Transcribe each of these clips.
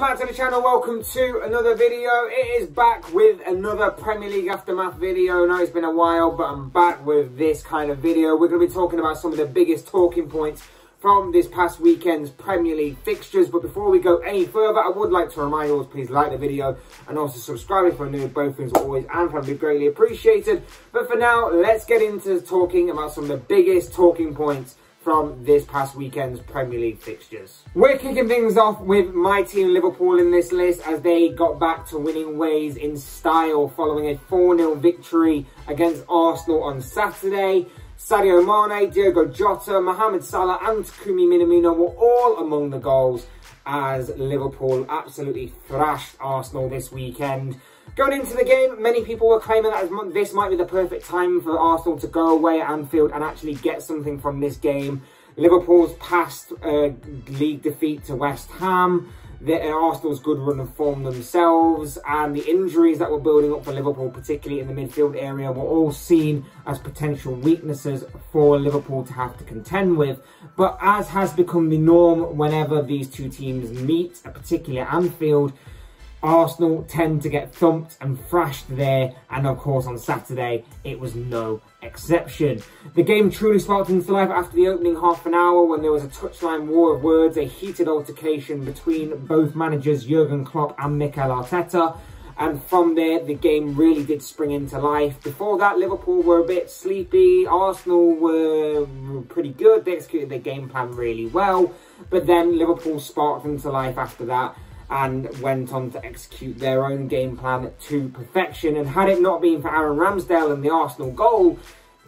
back to the channel, welcome to another video. It is back with another Premier League Aftermath video. I know it's been a while, but I'm back with this kind of video. We're going to be talking about some of the biggest talking points from this past weekend's Premier League fixtures. But before we go any further, I would like to remind you all to please like the video and also subscribe if you're new. Both things are always and can be greatly appreciated. But for now, let's get into talking about some of the biggest talking points from this past weekend's Premier League fixtures. We're kicking things off with my team Liverpool in this list, as they got back to winning ways in style following a 4-0 victory against Arsenal on Saturday. Sadio Mane, Diogo Jota, Mohamed Salah and Takumi Minamino were all among the goals as Liverpool absolutely thrashed Arsenal this weekend. Going into the game, many people were claiming that this might be the perfect time for Arsenal to go away at Anfield and actually get something from this game. Liverpool's past league defeat to West Ham, Arsenal's good run of form themselves, and the injuries that were building up for Liverpool, particularly in the midfield area, were all seen as potential weaknesses for Liverpool to have to contend with. But as has become the norm whenever these two teams meet, particularly at Anfield, Arsenal tend to get thumped and thrashed there, and of course on Saturday it was no exception. The game truly sparked into life after the opening half an hour when there was a touchline war of words, a heated altercation between both managers Jurgen Klopp and Mikel Arteta, and from there the game really did spring into life. Before that, Liverpool were a bit sleepy, Arsenal were pretty good, they executed their game plan really well, but then Liverpool sparked into life after that and went on to execute their own game plan to perfection. And had it not been for Aaron Ramsdale and the Arsenal goal,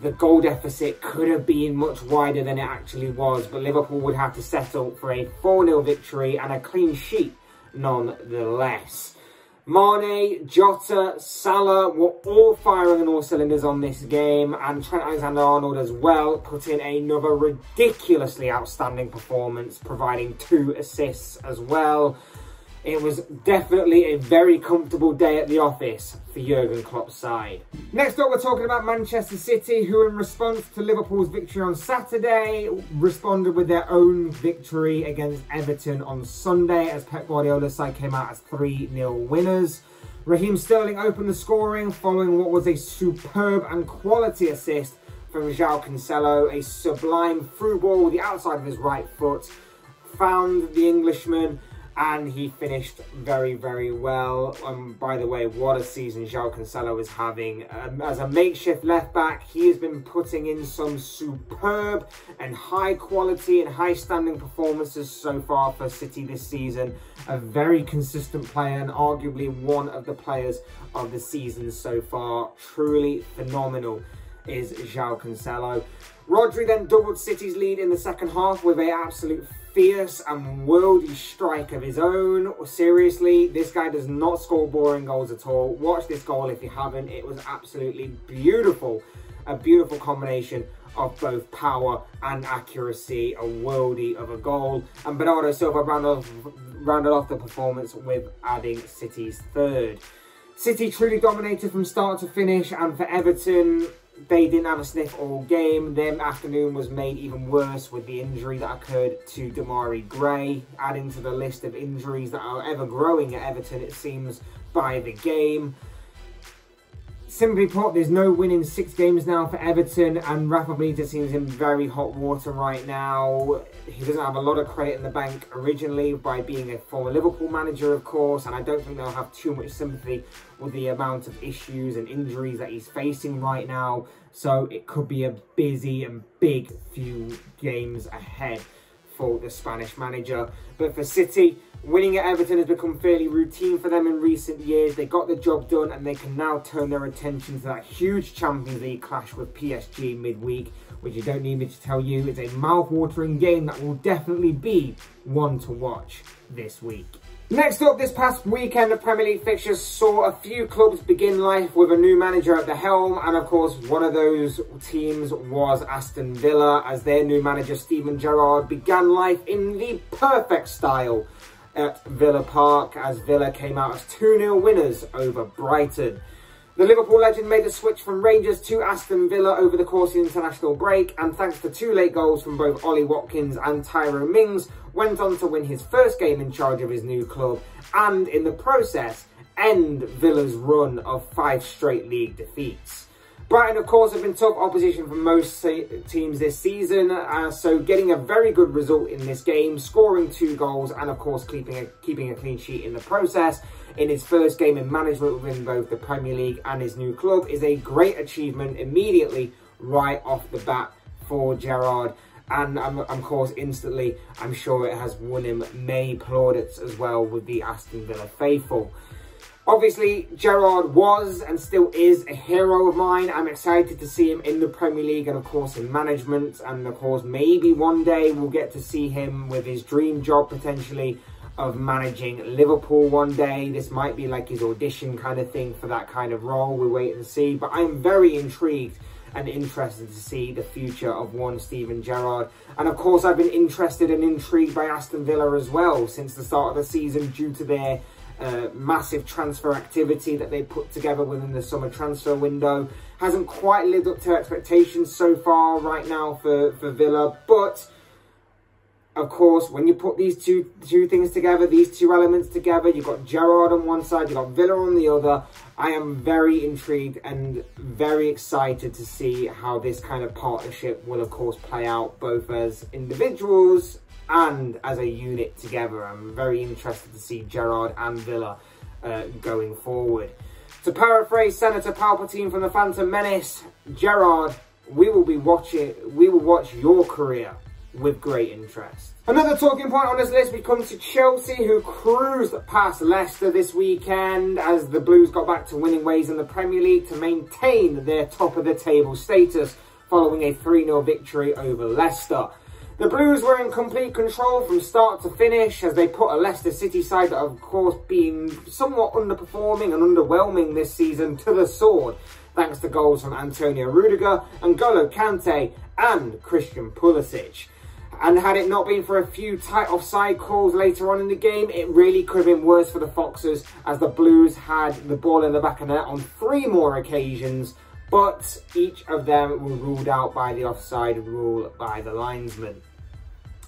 the goal deficit could have been much wider than it actually was. But Liverpool would have to settle for a 4-0 victory and a clean sheet nonetheless. Mane, Jota, Salah were all firing on all cylinders on this game, and Trent Alexander-Arnold as well put in another ridiculously outstanding performance, providing 2 assists as well. It was definitely a very comfortable day at the office for Jurgen Klopp's side. Next up, we're talking about Manchester City, who in response to Liverpool's victory on Saturday, responded with their own victory against Everton on Sunday, as Pep Guardiola's side came out as 3-0 winners. Raheem Sterling opened the scoring following what was a superb and quality assist from João Cancelo. A sublime through ball with the outside of his right foot found the Englishman, and he finished very, very well. By the way, what a season João Cancelo is having. As a makeshift left-back, he has been putting in some superb and high-quality and high-standing performances so far for City this season. A very consistent player and arguably one of the players of the season so far. Truly phenomenal is João Cancelo. Rodri then doubled City's lead in the second half with an absolute fierce and worldy strike of his own. Seriously, this guy does not score boring goals at all. Watch this goal if you haven't. It was absolutely beautiful. A beautiful combination of both power and accuracy. A worldie of a goal. And Bernardo Silva rounded off the performance with adding City's third. City truly dominated from start to finish, and for Everton, they didn't have a sniff all game. Their afternoon was made even worse with the injury that occurred to Demarai Gray, adding to the list of injuries that are ever growing at Everton, it seems, by the game. Simply put, there's no win in 6 games now for Everton, and Rafa Benitez seems in very hot water right now. He doesn't have a lot of credit in the bank originally by being a former Liverpool manager, of course, and I don't think they'll have too much sympathy with the amount of issues and injuries that he's facing right now. So it could be a busy and big few games ahead for the Spanish manager. But for City, winning at Everton has become fairly routine for them in recent years. They got the job done and they can now turn their attention to that huge Champions League clash with PSG midweek, which you don't need me to tell you is a mouth-watering game that will definitely be one to watch this week. Next up, this past weekend, the Premier League fixtures saw a few clubs begin life with a new manager at the helm, and of course one of those teams was Aston Villa, as their new manager Steven Gerrard began life in the perfect style at Villa Park, as Villa came out as 2-0 winners over Brighton. The Liverpool legend made the switch from Rangers to Aston Villa over the course of the international break, and thanks to 2 late goals from both Ollie Watkins and Tyrone Mings, went on to win his first game in charge of his new club, and in the process, end Villa's run of 5 straight league defeats. Brighton, of course, have been tough opposition for most teams this season, so getting a very good result in this game, scoring 2 goals, and of course keeping a clean sheet in the process in his first game in management within both the Premier League and his new club is a great achievement immediately right off the bat for Gerrard. And of course, instantly, I'm sure it has won him many plaudits as well with the Aston Villa faithful. Obviously, Gerrard was and still is a hero of mine. I'm excited to see him in the Premier League and, of course, in management. And, of course, maybe one day we'll get to see him with his dream job, potentially, of managing Liverpool one day. This might be like his audition kind of thing for that kind of role. We'll wait and see. But I'm very intrigued and interested to see the future of one Steven Gerrard. And, of course, I've been interested and intrigued by Aston Villa as well since the start of the season due to their massive transfer activity that they put together within the summer transfer window. Hasn't quite lived up to expectations so far right now for Villa, but of course when you put these two things together, these 2 elements together, you've got Gerrard on one side, you've got Villa on the other. I am very intrigued and very excited to see how this kind of partnership will of course play out, both as individuals and as a unit together. I'm very interested to see Gerrard and Villa going forward. To paraphrase Senator Palpatine from the Phantom Menace, Gerrard, we will watch your career with great interest. Another talking point on this list, we come to Chelsea, who cruised past Leicester this weekend as the Blues got back to winning ways in the Premier League to maintain their top of the table status following a 3-0 victory over Leicester. The Blues were in complete control from start to finish as they put a Leicester City side that of course been somewhat underperforming and underwhelming this season to the sword, thanks to goals from Antonio Rudiger, N'Golo Kante and Christian Pulisic. And had it not been for a few tight offside calls later on in the game, it really could have been worse for the Foxes as the Blues had the ball in the back of the net on 3 more occasions, but each of them were ruled out by the offside rule by the linesman.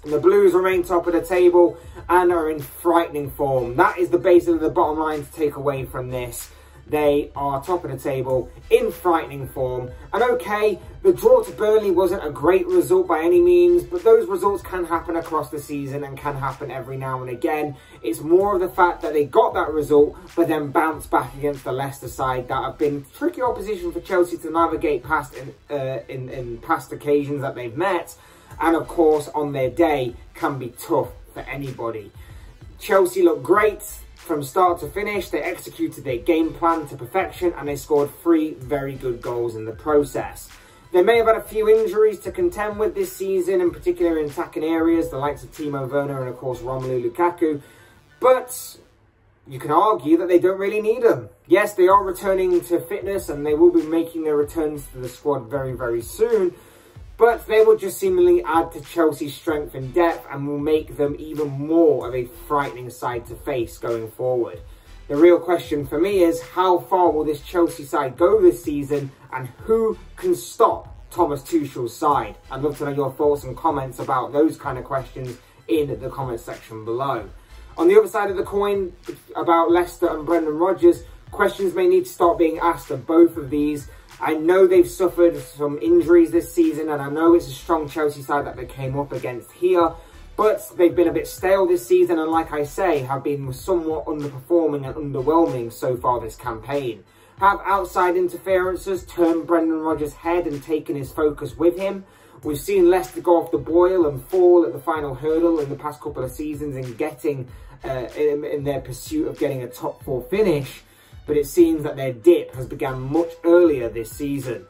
The Blues remain top of the table and are in frightening form. That is the basis of the bottom line to take away from this. They are top of the table in frightening form. And okay, the draw to Burnley wasn't a great result by any means, but those results can happen across the season and can happen every now and again. It's more of the fact that they got that result, but then bounced back against the Leicester side that have been tricky opposition for Chelsea to navigate past in past occasions that they've met. And of course, on their day, can be tough for anybody. Chelsea looked great from start to finish. They executed their game plan to perfection and they scored 3 very good goals in the process. They may have had a few injuries to contend with this season, in particular in attacking areas, the likes of Timo Werner and of course Romelu Lukaku, but you can argue that they don't really need them. Yes, they are returning to fitness and they will be making their returns to the squad very, very soon, but they will just seemingly add to Chelsea's strength and depth and will make them even more of a frightening side to face going forward. The real question for me is, how far will this Chelsea side go this season and who can stop Thomas Tuchel's side? I'd love to know your thoughts and comments about those kind of questions in the comment section below. On the other side of the coin, about Leicester and Brendan Rodgers, questions may need to start being asked of both of these. I know they've suffered some injuries this season and I know it's a strong Chelsea side that they came up against here, but they've been a bit stale this season and, like I say, have been somewhat underperforming and underwhelming so far this campaign. Have outside interferences turned Brendan Rodgers' head and taken his focus with him? We've seen Leicester go off the boil and fall at the final hurdle in the past couple of seasons and getting in their pursuit of getting a top 4 finish. But it seems that their dip has begun much earlier this season.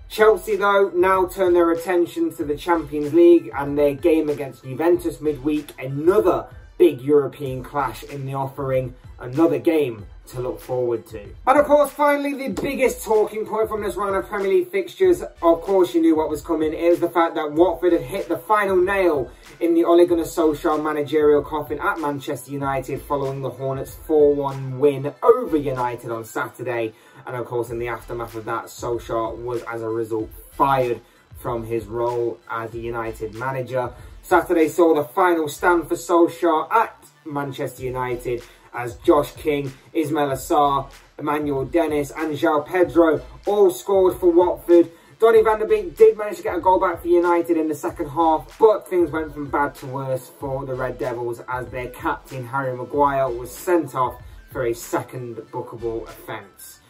Chelsea, though, now turn their attention to the Champions League and their game against Juventus midweek, another big European clash in the offering, another game to look forward to. And of course, finally, the biggest talking point from this round of Premier League fixtures, of course you knew what was coming, is the fact that Watford had hit the final nail in the Ole Gunnar Solskjaer managerial coffin at Manchester United following the Hornets' 4-1 win over United on Saturday. And of course, in the aftermath of that, Solskjaer was, as a result, fired from his role as the United manager. Saturday saw the final stand for Solskjaer at Manchester United as Josh King, Ismail Assar, Emmanuel Dennis and João Pedro all scored for Watford. Donny van der Beek did manage to get a goal back for United in the second half, but things went from bad to worse for the Red Devils as their captain Harry Maguire was sent off for a second bookable offence.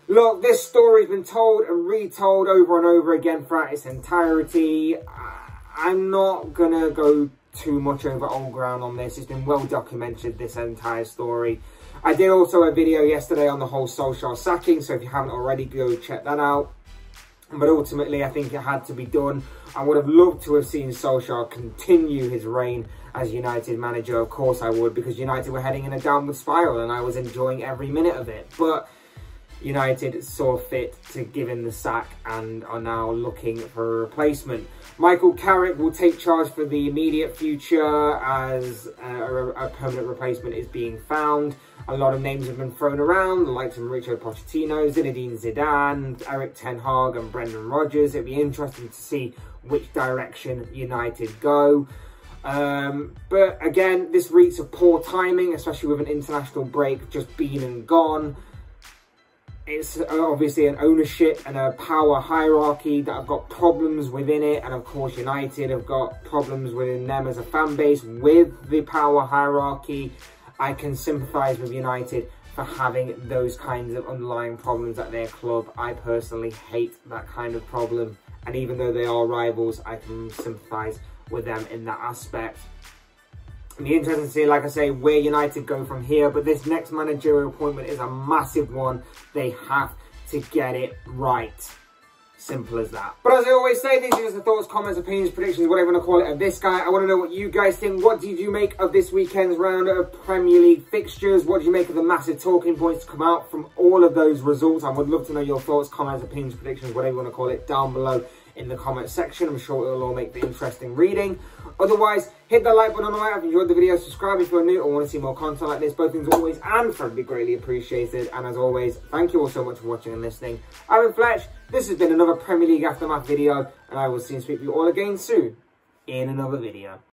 Look, this story's been told and retold over and over again throughout its entirety. I'm not gonna go too much over old ground on this. It's been well documented, this entire story. I did also a video yesterday on the whole Solskjaer sacking, so if you haven't already, go check that out. But ultimately, I think it had to be done. I would have loved to have seen Solskjaer continue his reign as United manager. Of course I would, because United were heading in a downward spiral and I was enjoying every minute of it. But United saw fit to give him the sack and are now looking for a replacement. Michael Carrick will take charge for the immediate future as a permanent replacement is being found. A lot of names have been thrown around, the likes of Mauricio Pochettino, Zinedine Zidane, Eric Ten Hag and Brendan Rodgers. It'd be interesting to see which direction United go. But again, this reeks of poor timing, especially with an international break just been and gone. It's obviously an ownership and a power hierarchy that have got problems within it. And of course, United have got problems within them as a fan base with the power hierarchy. I can sympathise with United for having those kinds of underlying problems at their club. I personally hate that kind of problem. And even though they are rivals, I can sympathise with them in that aspect. It'll be interesting to see, like I say, where United go from here. But this next managerial appointment is a massive one. They have to get it right. Simple as that. But as I always say, these are just the thoughts, comments, opinions, predictions, whatever you want to call it, of this guy. I want to know what you guys think. What did you make of this weekend's round of Premier League fixtures? What did you make of the massive talking points to come out from all of those results? I would love to know your thoughts, comments, opinions, predictions, whatever you want to call it, down below in the comment section. I'm sure it'll all make for interesting reading. Otherwise, hit that like button on the way. If you enjoyed the video, subscribe if you're new or want to see more content like this. Both things always and fun be greatly appreciated. And as always, thank you all so much for watching and listening. I've been Fletch. This has been another Premier League Aftermath video, and I will see and speak to you all again soon in another video.